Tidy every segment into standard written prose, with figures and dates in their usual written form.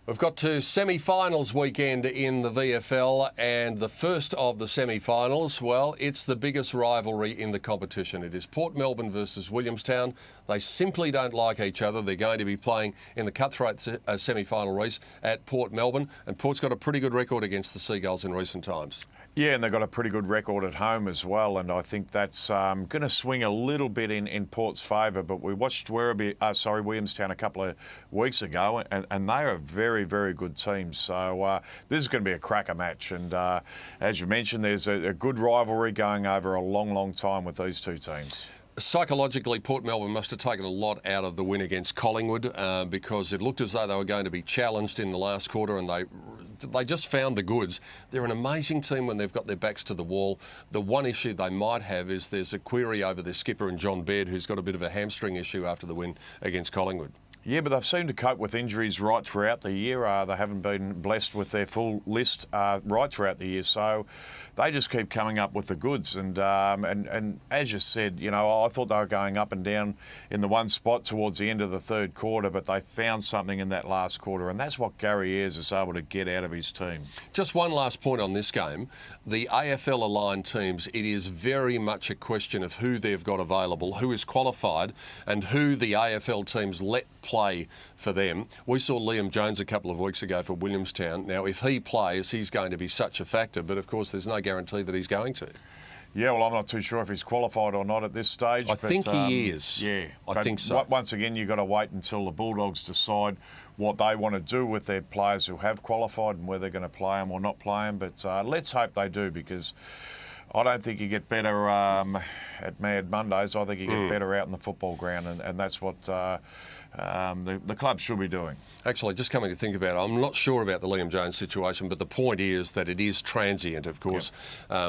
We've got to semi-finals weekend in the VFL, and the first of the semi-finals, well, it's the biggest rivalry in the competition. It is Port Melbourne versus Williamstown. They simply don't like each other. They're going to be playing in the cutthroat semi-final race at Port Melbourne, and Port's got a pretty good record against the Seagulls in recent times. Yeah, and they've got a pretty good record at home as well, and I think that's going to swing a little bit in Port's favour. But we watched Williamstown a couple of weeks ago, and they are a very, very good team. So this is going to be a cracker match, and as you mentioned, there's a good rivalry going over a long, long time with these two teams. Psychologically, Port Melbourne must have taken a lot out of the win against Collingwood because it looked as though they were going to be challenged in the last quarter, and they just found the goods. They're an amazing team when they've got their backs to the wall. The one issue they might have is there's a query over their skipper and John Baird, who's got a bit of a hamstring issue after the win against Collingwood. Yeah, but they've seemed to cope with injuries right throughout the year. They haven't been blessed with their full list right throughout the year, so they just keep coming up with the goods. And as you said, you know, I thought they were going up and down in the one spot towards the end of the third quarter, but they found something in that last quarter, and that's what Gary Ayres is able to get out of his team. Just one last point on this game. The AFL aligned teams, it is very much a question of who they've got available, who is qualified, and who the AFL teams let play for them. We saw Liam Jones a couple of weeks ago for Williamstown. Now, if he plays, he's going to be such a factor, but of course there's no guarantee that he's going to. Yeah, well, I'm not too sure if he's qualified or not at this stage. I think he is. Yeah, I think so. Once again, you've got to wait until the Bulldogs decide what they want to do with their players who have qualified and whether they're going to play them or not play them. But let's hope they do, because I don't think you get better at Mad Mondays. I think you get better out in the football ground, and that's what the club should be doing. Actually, just coming to think about it, I'm not sure about the Liam Jones situation, but the point is that it is transient, of course,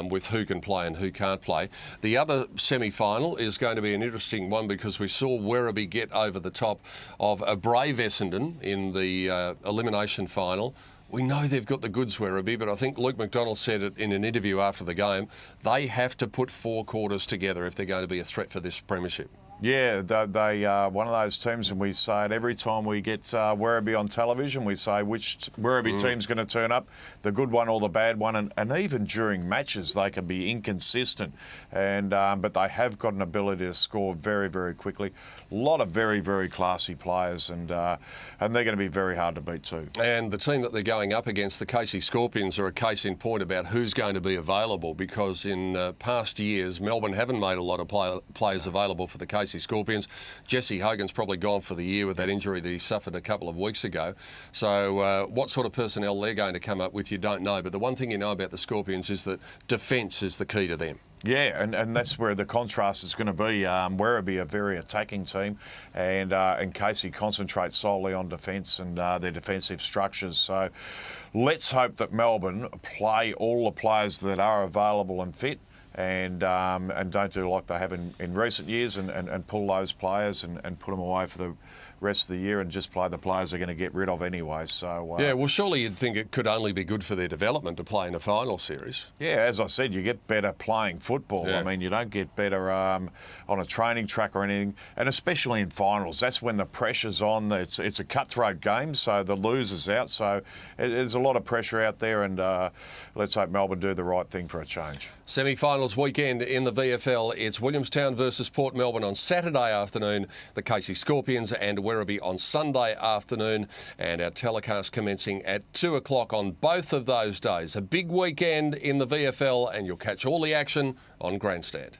with who can play and who can't play. The other semi-final is going to be an interesting one because we saw Werribee get over the top of a brave Essendon in the elimination final. We know they've got the goods, Werribee, but I think Luke McDonald said it in an interview after the game. They have to put four quarters together if they're going to be a threat for this premiership. Yeah, they are one of those teams, and we say it every time we get Werribee on television. We say which Werribee team's going to turn up, the good one or the bad one, and even during matches they can be inconsistent. And but they have got an ability to score very, very quickly. A lot of very, very classy players, and they're going to be very hard to beat too. And the team that they're going up against, the Casey Scorpions, are a case in point about who's going to be available, because in past years Melbourne haven't made a lot of players available for the Casey Scorpions. Jesse Hogan's probably gone for the year with that injury that he suffered a couple of weeks ago. So what sort of personnel they're going to come up with, you don't know. But the one thing you know about the Scorpions is that defence is the key to them. Yeah, and that's where the contrast is going to be. Werribee, a very attacking team, and Casey concentrates solely on defence and their defensive structures. So let's hope that Melbourne play all the players that are available and fit, and don't do like they have in recent years and pull those players and put them away for the rest of the year and just play the players they're going to get rid of anyway. So yeah, well, surely you'd think it could only be good for their development to play in a final series. Yeah, as I said, you get better playing football. Yeah. I mean, you don't get better on a training track or anything, and especially in finals. That's when the pressure's on. It's a cutthroat game, so the loser's out. So there's a lot of pressure out there, and let's hope Melbourne do the right thing for a change. Semi-finals weekend in the VFL. It's Williamstown versus Port Melbourne on Saturday afternoon, the Casey Scorpions and Werribee on Sunday afternoon, and our telecast commencing at 2 o'clock on both of those days. A big weekend in the VFL, and you'll catch all the action on Grandstand.